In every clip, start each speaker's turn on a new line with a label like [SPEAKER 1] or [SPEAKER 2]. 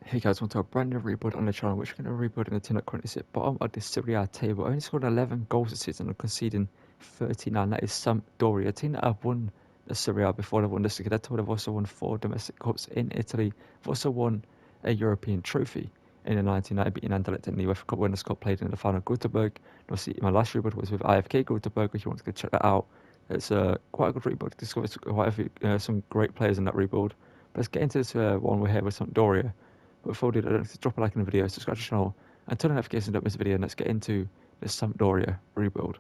[SPEAKER 1] Hey guys, welcome to a brand new rebuild on the channel, which we're going to rebuild in the team that currently sit bottom of the Serie A table. Only scored 11 goals this season and conceding 39. That is Sampdoria, a team that have won the Serie A before. They've won the Scudetto, they've also won 4 domestic cups in Italy. They've also won a European trophy in the 1990, beating Anderlecht in the UEFA Cup Winners' Cup, played in the final Göteborg. Obviously, my last rebuild was with IFK Göteborg. If you want to go check that out, it's quite a good rebuild. Discovered quite a few, some great players in that rebuild. But let's get into this one we're here with Sampdoria. But before we do that, don't forget to drop a like in the video, subscribe to the channel, and turn on notifications so you don't miss a video, and let's get into the Sampdoria rebuild.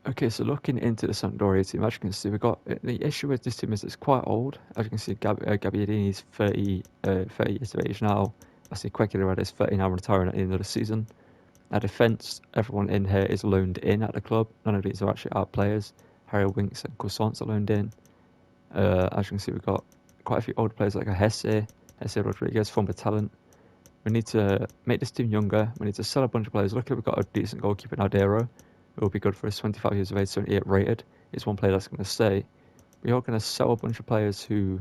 [SPEAKER 1] Okay, so looking into the Sampdoria team, as you can see, we've got the issue with this team is it's quite old. As you can see, Gabbiadini is 30 years of age now. I see Quagliarella is 30 now, retiring at the end of the season. Our defence, everyone in here is loaned in at the club. None of these are actually our players. Harry Winks and Cousins are loaned in. As you can see, we've got quite a few old players like a Jesse Rodriguez, former talent. We need to make this team younger. We need to sell a bunch of players. Luckily, we've got a decent goalkeeper in Aldero. It will be good for us. 25 years of age, 78 rated. It's one player that's going to stay. We are going to sell a bunch of players who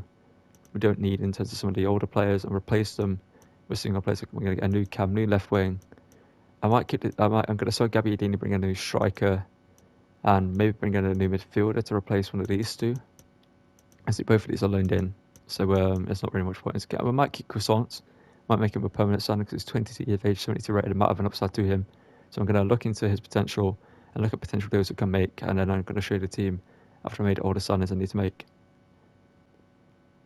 [SPEAKER 1] we don't need in terms of some of the older players and replace them with single players. We're going to get a new cam, new left wing. I'm going to sell Gabbiadini, bring a new striker, and maybe bring in a new midfielder to replace one of these two. I see both of these are loaned in. So there's not really much point in this. We might keep Cousins, might make him a permanent signing because he's 22 years of age, 72 rated, and might have an upside to him. So I'm going to look into his potential and look at potential deals we can make, and then I'm going to show you the team after I made all the signings I need to make.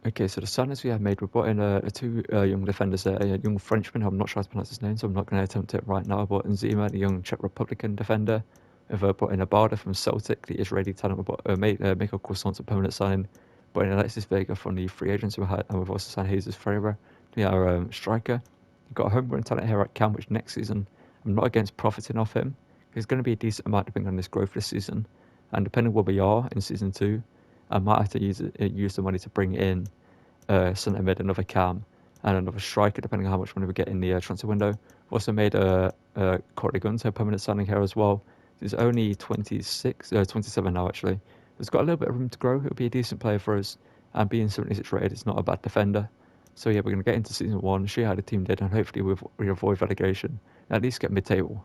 [SPEAKER 1] Okay, so the signings we have made, we brought in two young defenders there, a young Frenchman, I'm not sure how to pronounce his name, so I'm not going to attempt it right now. I brought in Zima, the young Czech Republican defender. We've brought in Abada from Celtic, the Israeli talent. We brought Miko Cousins, a permanent signing. But in Alexis Vega from the free agents we had, and we've also signed Jesus Ferreira, our striker. We've got a homegrown talent here at Cam, which next season I'm not against profiting off him. There's going to be a decent amount to bring on this growth this season, and depending where we are in season 2, I might have to use the money to bring in centre mid, another Cam, and another striker, depending on how much money we get in the transfer window. We've also made a Corey Gunter permanent signing here as well. He's only 27 now actually. He's got a little bit of room to grow. He'll be a decent player for us, and being 76 rated, it's not a bad defender. So yeah, we're going to get into season 1, see how the team did, and hopefully we avoid relegation, and at least get mid-table.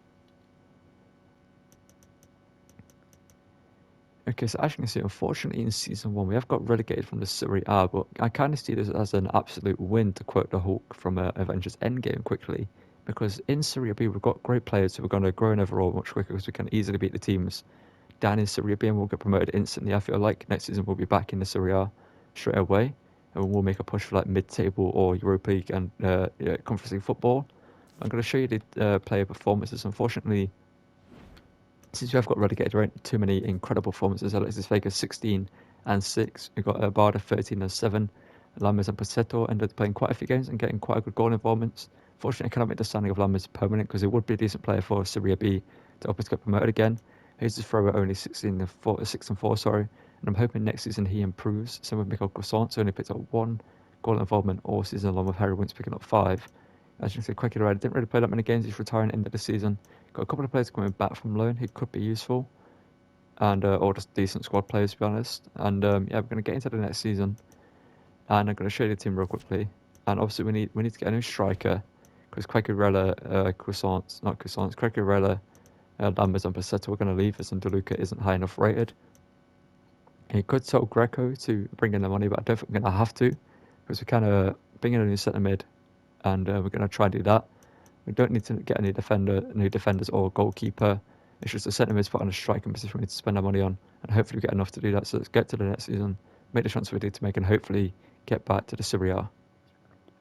[SPEAKER 1] Okay, so as you can see, unfortunately in season 1 we have got relegated from the Serie A, but I kind of see this as an absolute win, to quote the Hulk from Avengers Endgame quickly, because in Serie B we've got great players who are going to grow in overall much quicker, because we can easily beat the teams down in Serie B and we'll get promoted instantly. I feel like next season we'll be back in the Serie A straight away, and we'll make a push for like mid-table or Europa League and Conference League football. I'm going to show you the player performances. Unfortunately, since we have got relegated, there ain't too many incredible performances. Alexis Vega 16 and 6. We've got Barda 13 and 7. Lammers and Passetto ended up playing quite a few games and getting quite a good goal involvements. Fortunately, I cannot make the signing of Lammers permanent because he would be a decent player for Serie B to help us get promoted again. Jesus Ferreira only 6 and 4, sorry, and I'm hoping next season he improves. Same with Miko Cousins, only picked up 1 goal involvement all season, along with Harry Winks picking up 5. As you can see, Quagliarella didn't really play that many games. He's retiring at the end of the season. Got a couple of players coming back from loan who could be useful, and all just decent squad players, to be honest. And yeah, we're going to get into the next season, and I'm going to show you the team real quickly. And obviously, we need to get a new striker because Quagliarella, Quagliarella, Lammers and Passetto are going to leave us, and De Luca isn't high enough rated. He could sell Greco to bring in the money, but I don't think we're going to have to, because we kind of bring in a new centre mid, and we're going to try and do that. We don't need to get any new defenders or goalkeeper. It's just a centre mid spot and a striking position we need to spend our money on, and hopefully we get enough to do that. So let's get to the next season, make the transfer we need to make, and hopefully get back to the Serie A.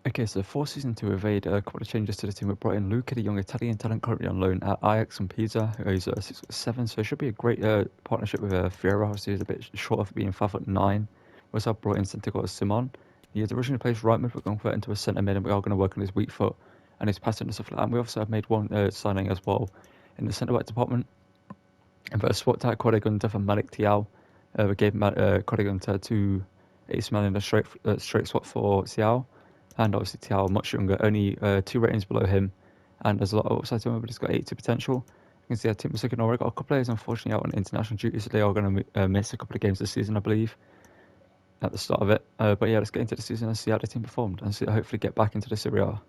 [SPEAKER 1] Okay, so for season 2, we've made a couple of changes to the team. We brought in Luca, the young Italian talent currently on loan at Ajax and Pisa, who's 6'7", so it should be a great partnership with Fiera. Obviously, he's a bit short of being 5'9". We also brought in Santiago Simon. He had originally played right mid, we're going to put into a centre mid, and we are going to work on his weak foot and his passing and stuff like that. And we also have made one signing as well in the centre back department. And for a swapped out Corey Gunter for Malik Tiao. We gave Corey Gunter to Ismail in a straight swap for Tiao. And obviously Tiao, much younger, only 2 ratings below him, and there's a lot of upside to him, but he's got 82 potential. You can see our team was looking alright. Got a couple of players unfortunately out on international duty, so they are going to miss a couple of games this season, I believe. at the start of it. But yeah, let's get into the season and see how the team performed and see hopefully get back into the Serie A.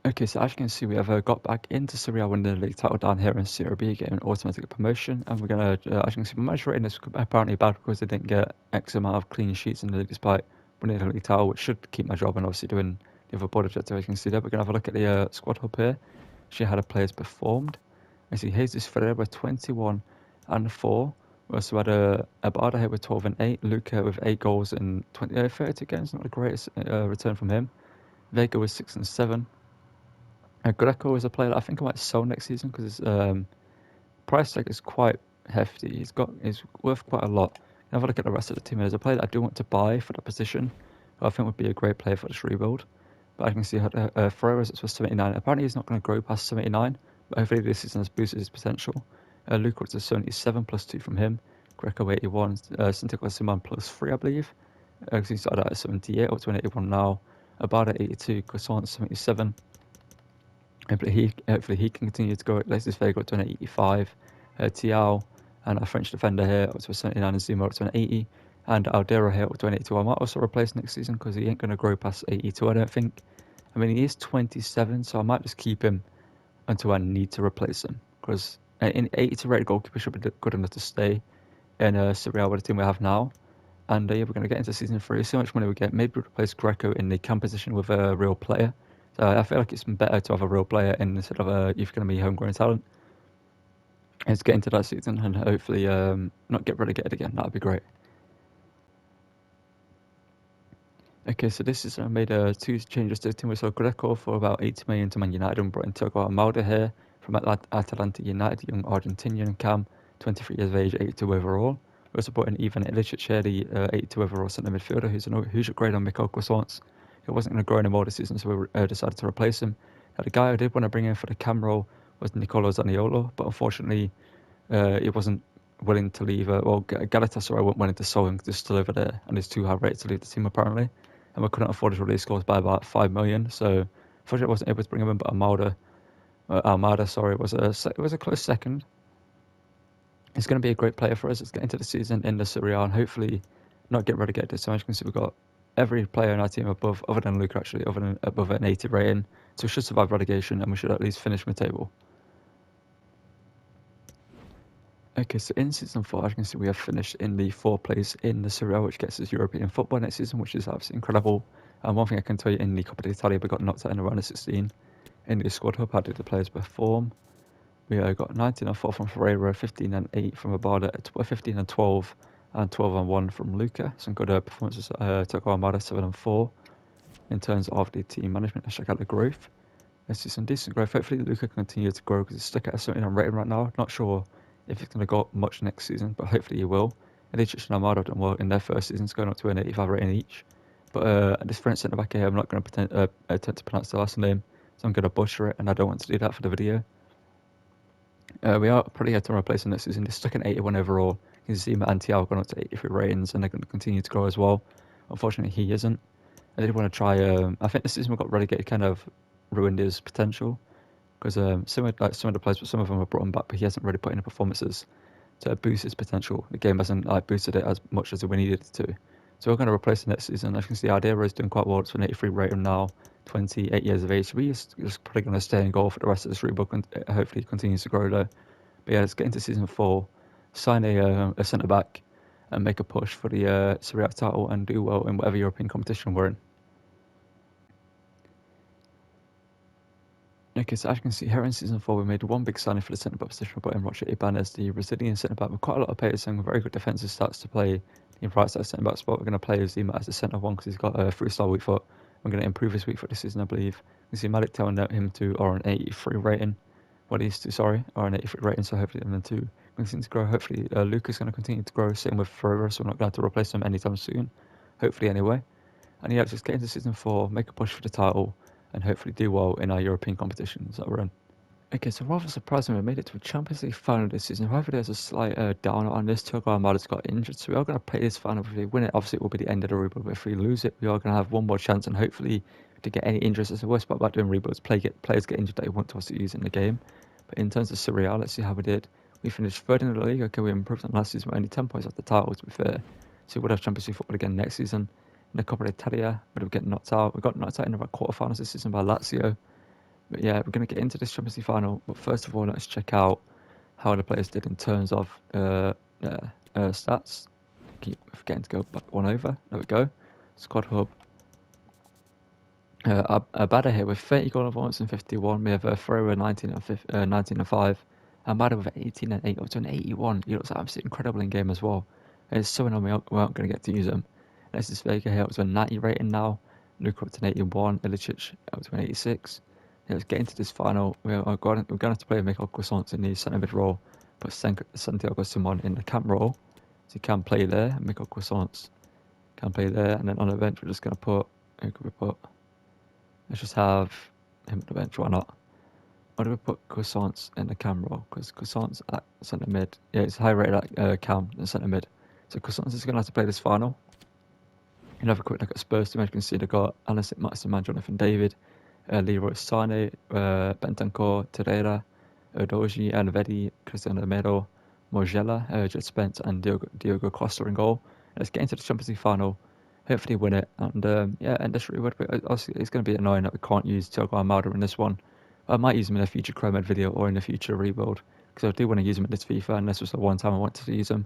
[SPEAKER 1] Okay, so as you can see, we have got back into Serie A, winning the league title down here in Serie B, getting automatic promotion. And we're going to, as you can see, my manager rating is apparently bad because they didn't get X amount of clean sheets in the league despite winning the league title, which should keep my job and obviously doing the other board objective. As you can see there, we're going to have a look at the squad hub here, see how the players performed. I see Jesus Ferreira with 21 and 4. We also had Abada here with 12 and 8. Luca with 8 goals and 32 games. Not the greatest return from him. Vega with 6 and 7. Greco is a player that I think I might sell next season because his price tag is quite hefty. He's worth quite a lot. Have a look at the rest of the team. There's a player that I do want to buy for that position, who I think would be a great player for this rebuild. But I can see Ferreira's for 79. Apparently he's not going to grow past 79, but hopefully this season has boosted his potential. Luca is 77 plus 2 from him. Greco 81. Santiago Simon plus 3, I believe. He started out at 78, up to an 81 now. Abada 82. Croissant 77. Hopefully he can continue to go. Alexis Vega up to an 85. Tiao and a French defender here up to a 79, and Zuma up to an 80. And Aldera here up to an 82. I might also replace next season because he ain't going to grow past 82, I don't think. I mean, he is 27, so I might just keep him until I need to replace him. Because an 82 rated goalkeeper should be good enough to stay in Serie A with the team we have now. And yeah, we're going to get into season 3. See how much money we get. Maybe replace Greco in the cam position with a real player. I feel like it's better to have a real player instead of a you're going to be homegrown talent. Let's get into that season and hopefully not get relegated again. That would be great. Okay, so this is I made 2 changes to the team. We saw Greco for about 80 million to Man United and brought in Thiago Almada here from Atalanta United, young Argentinian cam, 23 years of age, 82 overall. We also brought in Ivan Ilicic here, the 82 overall centre midfielder, who's a grade on Mikel Croissants. He wasn't going to grow anymore this season, so we decided to replace him. Now, the guy I did want to bring in for the cam role was Nicolo Zaniolo, but unfortunately he wasn't willing to leave. Galatasaray weren't willing to sell him because he's still over there and he's too high rated to leave the team apparently. And we couldn't afford his release clause by about 5 million, so unfortunately I wasn't able to bring him in, but Almada was a close second. He's going to be a great player for us. Let's get into the season in the Serie A and hopefully not get relegated. So as you can see, we've got every player in our team above, other than Luke actually, above an 80 rating. So we should survive relegation and we should at least finish mid-table. Okay, so in season 4, as you can see, we have finished in the 4th place in the Serie A, which gets us European football next season, which is absolutely incredible. And one thing I can tell you, in the Coppa d'Italia, we got knocked out in the round of 16. In the squad hub, how did the players perform? We got 19 and 4 from Ferreira, 15 and 8 from Abada, 15 and 12, and 12 and 1 from Luca. Some good performances. Thiago Almada 7 and 4. In terms of the team management, let's check out the growth. Let's see some decent growth. Hopefully Luca can continue to grow because he's stuck at a 79 rating right now. Not sure if he's going to go much next season, but hopefully he will. Ilicic and Almada done well in their first seasons, going up to an 85 rating each. But this French centre back here, I'm not going to attempt to pronounce the last name, so I'm going to butcher it, and I don't want to do that for the video. We are pretty hard to replace him next season. They're stuck in 81 overall. You can see Tiao gone up to 83 ratings, and they're going to continue to grow as well. Unfortunately, he isn't. I did want to try. I think this season we got relegated kind of ruined his potential because some of the players, but some of them have brought him back, but he hasn't really put in the performances to boost his potential. The game hasn't boosted it as much as we needed it to. So we're going to replace him next season. As you can see, Aldera is doing quite well. It's an 83 rating now, 28 years of age. So he's probably going to stay in goal for the rest of this rebuild and hopefully continues to grow there. But yeah, let's get into season 4, sign a centre back, and make a push for the Serie A title and do well in whatever European competition we're in. Okay, so as you can see here in season 4, we made one big signing for the centre back position. We brought in Roger Ibanez, the Brazilian centre back, with quite a lot of players and very good defensive stats to play in right side centre back spot. We're going to play Zima as the centre one because he's got a 3-star weak foot. We're going to improve his weak foot this season, I believe. You can see Malik telling him to or an 83 rating. Well, he's to, sorry, or an 83 rating, so hopefully them two continue to grow. Hopefully Luca's going to continue to grow, same with Ferreira, so we're not going to have to replace him anytime soon. Hopefully anyway. And yeah, let's just get into season 4, make a push for the title, and hopefully do well in our European competitions that we're in. Okay, so rather surprisingly, we made it to a Champions League final this season. However, there's a slight downer on this. Thiago Almada's got injured, so we are going to play this final. If we win it, obviously it will be the end of the rebuild. But if we lose it, we are going to have one more chance, and hopefully to get any injuries. That's the worst part about doing rebuilds. Players get injured that you want to use in the game. But in terms of Serie A, let's see how we did. We finished 3rd in the league. Okay, we improved on last season. We're only 10 points off the title, to be fair. So we would have Champions League football again next season. In the Coppa Italia, we would get knocked out. We got knocked out in about quarterfinals this season by Lazio. But yeah, we're going to get into this Champions League final. But first of all, let's check out how the players did in terms of stats. Keep forgetting to go back one over. There we go. Squad hub. Abada here with 30 goal involvements and 51. We have Ferreira 19 and 5. Amada with 18 and 8 up to an 81. He looks absolutely incredible in game as well. It's so annoying we aren't going to get to use him. This Vega here up to a 90 rating now. Luka up to an 81. Ilicic up to an 86. Yeah, let's get into this final. We're going to have to play Mikel Croissants in the centre mid role. Put Santiago Simon in the camp role. So he can play there. And Mikel Croissants can play there. And then on the bench, we're just going to put... Who could we put? Let's just have him on the bench. Why not? Why do we put Croissants in the cam role? Because Croissants at centre mid. Yeah, it's high rated at cam in centre mid. So Croissants is going to have to play this final. And have a quick look at Spurs team. As you can see, they've got Alisson, Maximan, Jonathan David, Leroy Sané, Bentancur, Torreira, Doji, Alvedi, Cristiano Romero, Morgella, Jet Spence, and Diogo Costa in goal. Let's get into the Champions League final. Hopefully win it. And yeah, and this really would be. Obviously, it's going to be annoying that we can't use Thiago Almada in this one. I might use him in a future Chromed video or in a future rebuild. Because I do want to use him in this FIFA, and this was the one time I wanted to use him.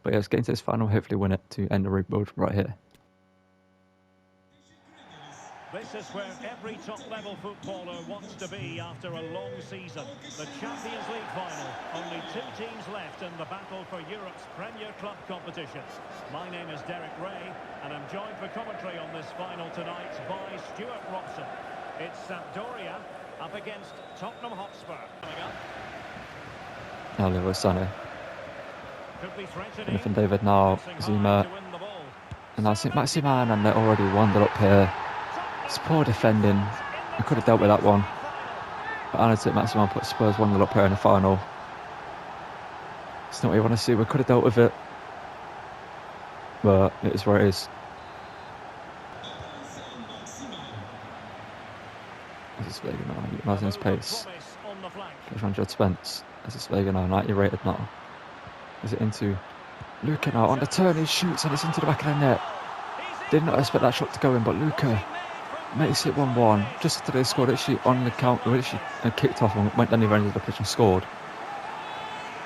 [SPEAKER 1] But yeah, let's get into this final. Hopefully win it to end the rebuild right here.
[SPEAKER 2] This is where every top-level footballer wants to be after a long season. The Champions League final. Only 2 teams left in the battle for Europe's Premier Club competition. My name is Derek Ray, and I'm joined for commentary on this final tonight by Stuart Robson. It's Sampdoria up against Tottenham Hotspur. Coming up.
[SPEAKER 1] Now Leroy Sané.
[SPEAKER 2] Could be threatening.
[SPEAKER 1] Jonathan David now. Zima. And that's it. Maximan, and they're already wound up here. It's poor defending. I could have dealt with that one. But honestly, Maximan put Spurs 1-0 up here in the final. It's not what you want to see. We could have dealt with it. But it is where it is. This is Vega now. Utilizing his pace. Goes around Jet Spence. This is Vega now. 90 rated now. Is it into Luka now? On the turn, he shoots and it's into the back of the net. Did not expect that shot to go in, but Luka makes it 1-1. Just after they scored, actually on the count, actually kicked off and went down the end of the pitch and scored.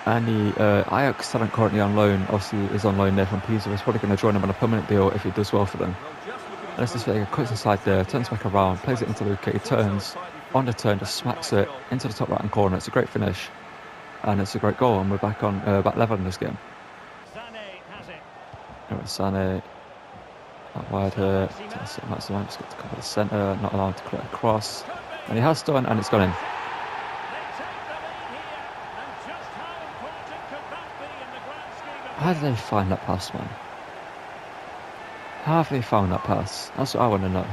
[SPEAKER 1] And the Ajax talent currently on loan, obviously is on loan there from Pisa. He's probably going to join them on a permanent deal if he does well for them. Let's just Vega cuts inside there, turns back around, plays it into Luka. He turns on the turn, just smacks it into the top right hand corner. It's a great finish, and it's a great goal. And we're back on back level in this game. Sané. Out wide here, Maximan just got to cover the centre, not allowed to clear across. And he has done, and it's gone in. How did they find that pass, man? How have they found that pass? That's what I want to know.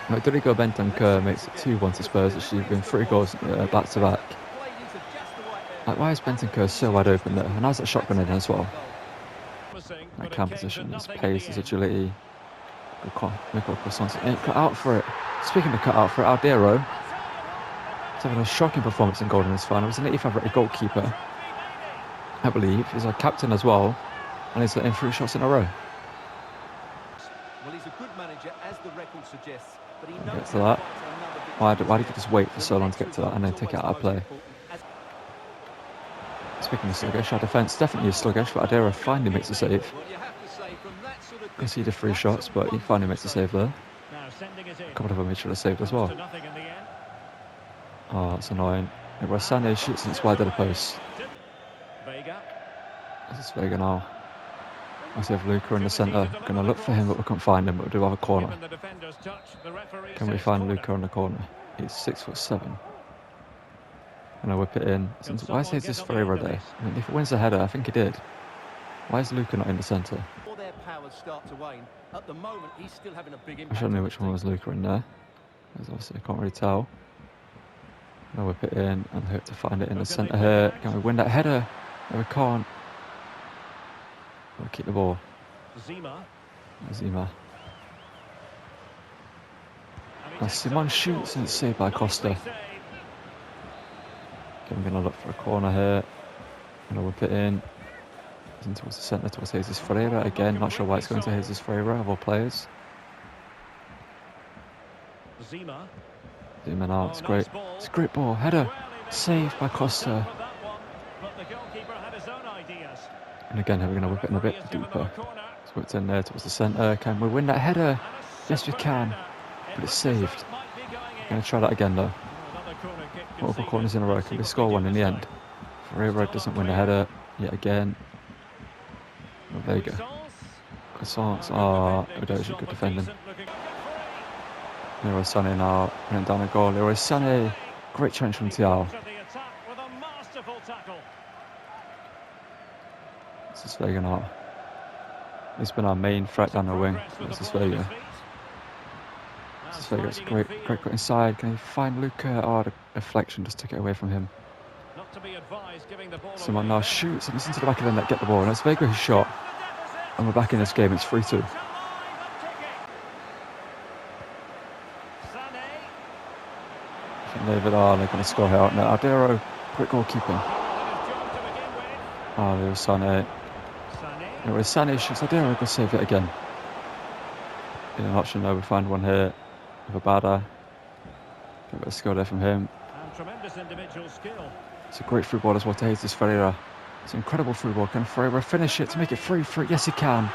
[SPEAKER 1] Rodrigo Bentancur makes it 2-1 to Spurs, achieving 3 goals back to back. Like, why is Bentancur so wide open there? And how's that shot gone in as well? That cam position, his pace, his agility. Mikel Croissants ain't cut out for it. Speaking of cut out for it, Aldero is having a shocking performance in goal in this final. He's an 85 rated goalkeeper, I believe. He's our captain as well, and he's letting 3 shots in a row.
[SPEAKER 3] Well, he's a good manager, as the record suggests, but he knows
[SPEAKER 1] get to that. Why did he just wait for so long to get to that and then take it out of play? Speaking of sluggish, our defence definitely is sluggish, but Adera finally makes a save. Conceded 3 shots, but he finally makes a save there. A couple of them he should have saved as well. Oh, that's annoying. Sané shoots and it's wide of the post. This is Vega now. I see Luka in the centre. Gonna look for him, but we can't find him. But we do have a corner. Can we find Luka in the corner? He's 6'7". And I whip it in. Why is this Ferreira there? I mean, if it wins the header, I think he did. Why is Luka not in the centre? I should know which one was Luka in there. Because obviously I can't really tell. And I whip it in and hope to find it in the centre here. Can we win that header? No, we can't. We'll keep the ball. Zima. Now Simon shoots and it's saved by Costa. I'm going to look for a corner here. I'm going to whip it in. in towards the centre, towards Jesus Ferreira. Again, not sure why it's going to Jesus Ferreira of all players.
[SPEAKER 2] Zima.
[SPEAKER 1] Zima now, it's great. It's a great ball. Header. Saved by Costa. And again, we're going to whip it in a bit deeper. It's whipped in there towards the centre. Can we win that header? Yes, we can. But it's saved. We're going to try that again, though. Multiple corners in a row. Can we score one in the end? Ferreira doesn't win the header yet again. Oh, there you go. Croissants are good defending. Leroy Sané now running down the goal. Leroy Sané, great challenge from Thiago. This is Vega now. He's been our main threat down the wing. This is Vega. This is Vega's great cut inside. Can he find Luca? Oh, the deflection just took it away from him. Someone now shoots and it's into the back of the net, get the ball. And it's Vega who shot. And we're back in this game, it's 3-2. David, they're going to score here. No, Ardero, quick goalkeeping. Leroy Sané. Leroy Sané shoots. Ardero, good save it again. In an option though, we find one here with Abada. Get a bit of skill there from him.
[SPEAKER 2] Tremendous individual skill.
[SPEAKER 1] It's a great through ball as well to Jesus Ferreira. It's an incredible through ball. Can Ferreira finish it to make it 3-3? Yes, he can.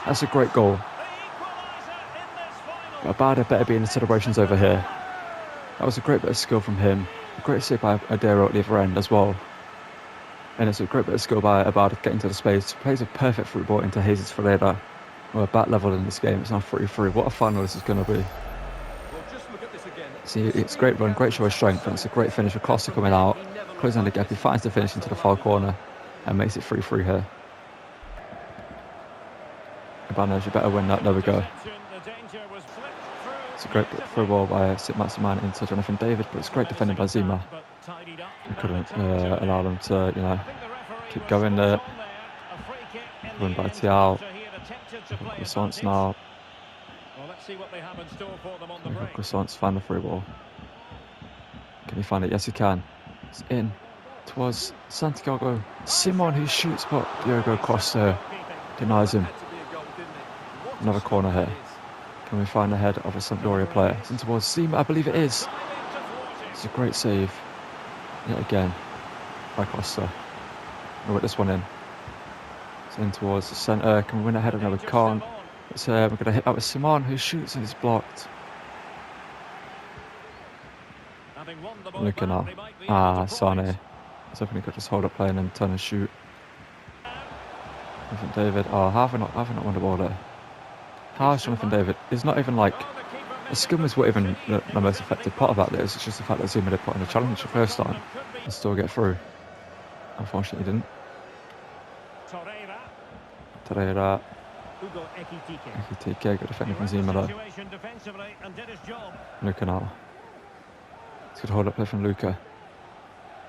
[SPEAKER 1] That's a great goal. But Abada better be in the celebrations over here. That was a great bit of skill from him. A great save by Ardero at the other end as well. And it's a great bit of skill by Abada getting to the space. Plays a perfect through ball into Jesus Ferreira. We're back level in this game. It's now 3-3. What a final this is going to be. See, it's great run, great show of strength, and it's a great finish with Costa coming out, closing on the gap. He finds the finish into the far corner and makes it 3-3 here. Ibanez, you better win that. There we go. It's a great through ball by Maximan into Jonathan David, but it's great defending by Zima. He couldn't allow them to, keep going there. Run by Thiago. Croissants now.
[SPEAKER 2] Well, let's see what they have in store for them on the break.
[SPEAKER 1] Croissants find the free ball. Can he find it? Yes, he can. It's in towards Santiago Simon, who shoots, but Diogo Costa denies him. Another corner here. Can we find the head of a Sampdoria player? It's in towards Zima, I believe it is. It's a great save. Yet again by Costa. We'll whip this one in. It's in towards the centre. Can we win a header? No, we can't. We're going to hit that with Simon, who shoots and is blocked. Looking up. Sané. I was hoping he could just hold up play and then turn and shoot. Jonathan David. Have I not won the ball there? How's Jonathan David? It's not even like the skill was what even the most effective part about this. It's just the fact that Zuma did put in the challenge the first time and still get through. Unfortunately, he didn't. Torreira. Ekitike, good defending from Zima though. Luca now. It's good hold up play from Luca.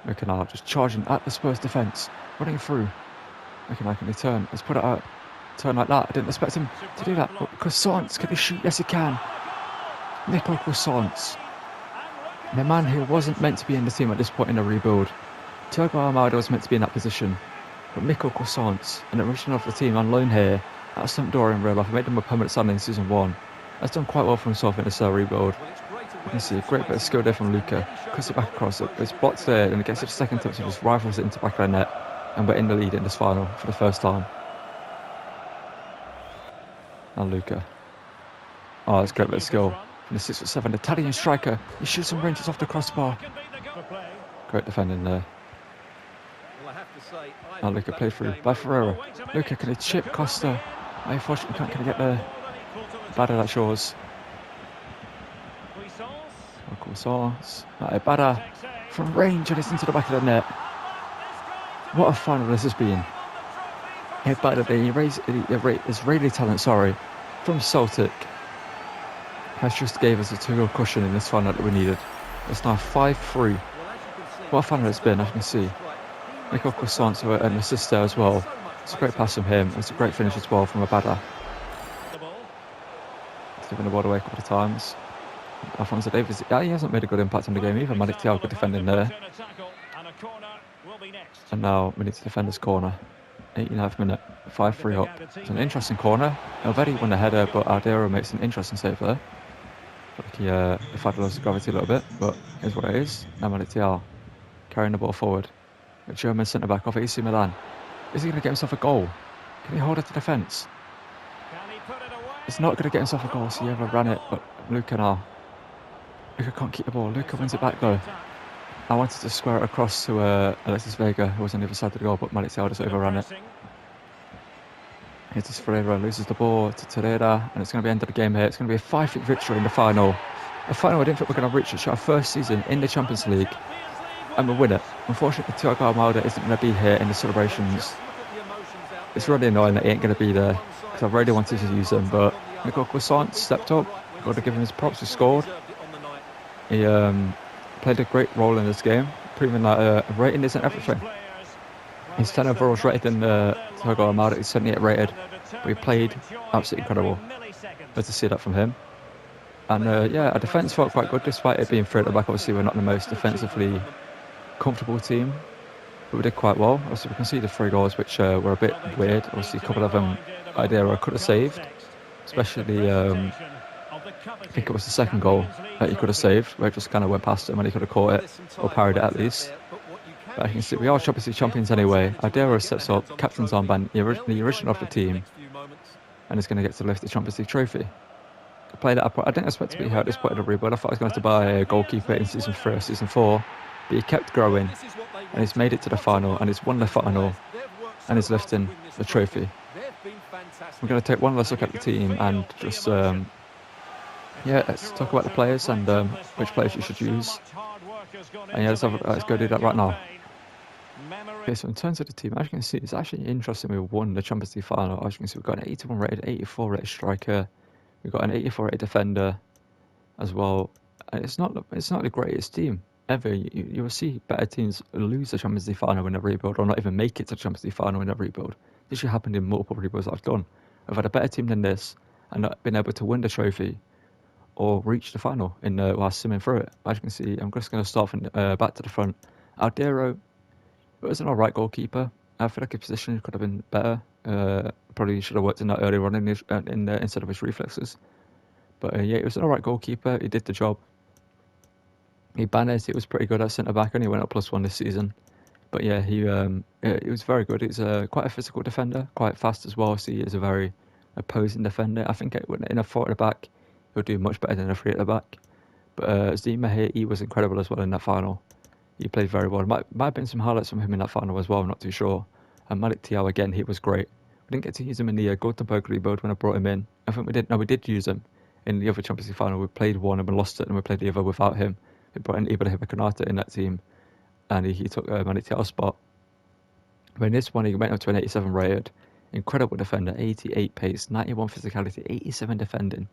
[SPEAKER 1] Luca now just charging at the Spurs defence. Running through. Luca can he turn? Let's put it out. Turn like that. I didn't expect him to do that. But Croissants, can he shoot? Yes, he can. Nico Croissants. The man who wasn't meant to be in the team at this point in the rebuild. Thiago Almada was meant to be in that position. But Nico Croissants, an original of the team on loan here at Sampdoria in real life, made him a permanent signing in season 1. Has done quite well for himself in this rebuild. You can see a great bit of skill there from Luca. Cuts it back across, it's blocked there, and it gets it to second touch and just rifles it into the back of the net. And we're in the lead in this final for the first time. And Luca. It's a great bit of skill from the 6'7" Italian striker. He shoots some ranges off the crossbar. Great defending there. Now Luca played through by Ferreira. Luca, can he chip Costa? Unfortunately, can he get there? Bada, that's yours. Bada from range and it's into the back of the net. What a final this has been. Bada, the Israeli talent, from Celtic, has just gave us a 2-goal cushion in this final that we needed. It's now 5-3. What a final it's been, as you can see. Nico Croissants, an assist there as well. It's a great pass from him. It's a great finish as well from Abada. He's given the ball away a couple of times. Alphonso Davies, he hasn't made a good impact on the game either. Malik Thiago defending there. And now we need to defend this corner. 89th minute. 5-3 up. It's an interesting corner. Elvedi won the header, but Ardero makes an interesting save there. Like he defied the laws of gravity a little bit, but here's what it is. Now Martial carrying the ball forward. A German centre-back off AC Milan. Is he going to get himself a goal? Can he hold it to defence? It's not going to get himself a goal, so he ever ran it, but Luca now. Luca can't keep the ball. Luca wins it back though. I wanted to square it across to Alexis Vega, who was on the other side of the goal, but Martial just overran it. Here's Ferreira, loses the ball to Torreira, and it's going to be the end of the game here. It's going to be a 5-3 victory in the final. A final I didn't think we were going to reach. It's our first season in the Champions League, and we'll win it. Unfortunately, Thiago Almada isn't going to be here in the celebrations. It's really annoying that he ain't going to be there, because I really wanted to use him, but Nico Croissant stepped up. Got to give him his props. He scored. He played a great role in this game, proving that rating isn't everything. He's 10 overalls rated than Thiago Almada. He's 78 rated, but he played absolutely incredible. Good to see that from him. And yeah, our defence felt quite good despite it being 3 at the back. Obviously, we're not the most defensively comfortable team, but we did quite well. Obviously, we conceded 3 goals, which were a bit weird. Obviously, a couple of them Ardero could have saved, especially I think it was the second goal that he could have saved, where it just kind of went past him and he could have caught it, or parried it at least. But I can see we are Champions League champions anyway. Ardero steps up, captain's armband, the original of the team, and is going to get to lift the Champions League trophy. I played it. I didn't expect to be here at this point of the rebuild. I thought I was going to have to buy a goalkeeper in season 3 or season 4, but he kept growing, and he's made it to the final, and he's won the final, and he's lifting the trophy. We're going to take one last look at the team and just yeah, let's talk about the players and which players you should use. And yeah, let's go do that right now. Okay, so in terms of the team, as you can see, it's actually interesting. We won the Champions League final. As you can see, we've got an 81 rated, 84 rated striker. We've got an 84 rated defender as well. And it's not the greatest team ever. You will see better teams lose the Champions League final in a rebuild, or not even make it to the Champions League final in a rebuild. This should happen in multiple rebuilds that I've done. I've had a better team than this and not been able to win the trophy or reach the final in while simming through it. As you can see, I'm just going to start from back to the front. Ardero was an alright goalkeeper. I feel like his position could have been better. Probably should have worked in that earlier on instead of his reflexes. But yeah, he was an alright goalkeeper. He did the job. Ibanez, he was pretty good at centre back. Only went up +1 this season. But yeah, he was very good. He's quite a physical defender, quite fast as well. So he is a very opposing defender. I think in a 4 at the back, he'll do much better than a 3 at the back. But Zima here, he was incredible as well in that final. He played very well. Might have been some highlights from him in that final as well, I'm not too sure. And Malik Thiaw, again, he was great. We didn't get to use him in the Gothenburg rebuild when I brought him in. I think we did. No, we did use him in the other Champions League final. We played one and we lost it, and we played the other without him. We brought in Ibrahim Konate in that team, and he took Malik Thiaw's spot. But in this one, he went up to an 87 rated. Incredible defender, 88 pace, 91 physicality, 87 defending.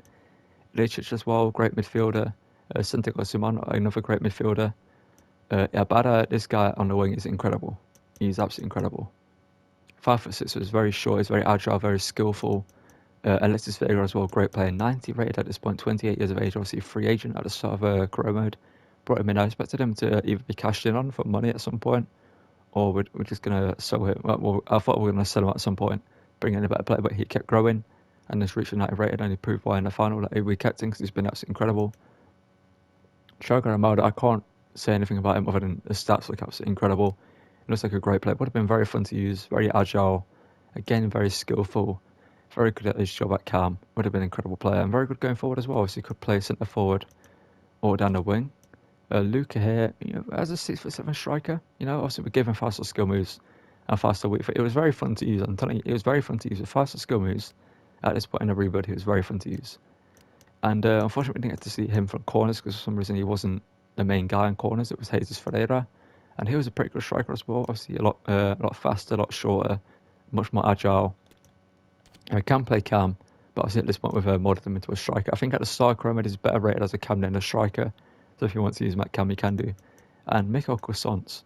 [SPEAKER 1] Ličić as well, great midfielder. Santiago Suman, another great midfielder. Ibarra, this guy on the wing is incredible. He's absolutely incredible. 5'6", was very short, he's very agile, very skillful. Alexis Vega as well, great player. 90 rated at this point, 28 years of age, obviously free agent at the start of career mode. Brought him in. I expected him to either be cashed in on for money at some point, or we're just going to sell him. Well, I thought we were going to sell him at some point, bring in a better player, but he kept growing and just reached 90 rated, and he proved why in the final that we kept him because he's been absolutely incredible. Thiago Almada, I can't say anything about him other than the stats look absolutely incredible. He looks like a great player. Would have been very fun to use, very agile, again very skillful, very good at his job at cam. Would have been an incredible player and very good going forward as well. So he could play centre forward or down the wing. Luca here, as a 6'7" striker, obviously we gave him faster skill moves and faster weight. It was very fun to use. I'm telling you, it was very fun to use with faster skill moves. At this point in the rebuild, he was very fun to use. And unfortunately, we didn't get to see him from corners because for some reason he wasn't the main guy in corners. It was Jesus Ferreira, and he was a pretty good striker as well. Obviously, a lot faster, a lot shorter, much more agile. He can play cam, but obviously at this point we've modded him into a striker. I think at the start, Chromed is better rated as a cam than a striker. So if you want to use him at cam, you can do. And Mikel Croissant,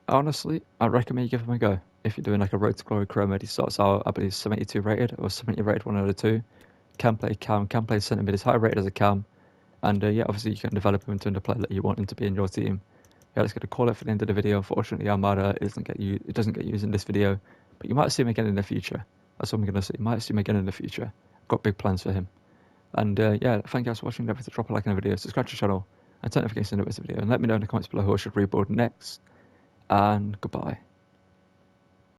[SPEAKER 1] honestly, I recommend you give him a go. If you're doing like a Road to Glory career mode, he starts out, I believe, 72 rated or 70 rated, one of the two. Can play cam, can play centre mid, is high rated as a cam. And yeah, obviously you can develop him into the player that you want him to be in your team. Yeah, let's get a call it for the end of the video. Unfortunately, Almada doesn't get used in this video. But you might see him again in the future. That's what I'm going to say. You might see him again in the future. Got big plans for him. And yeah, thank you guys for watching. Don't forget to drop a like on the video, subscribe to the channel, and turn notifications on the video. And let me know in the comments below who I should rebuild next. And goodbye.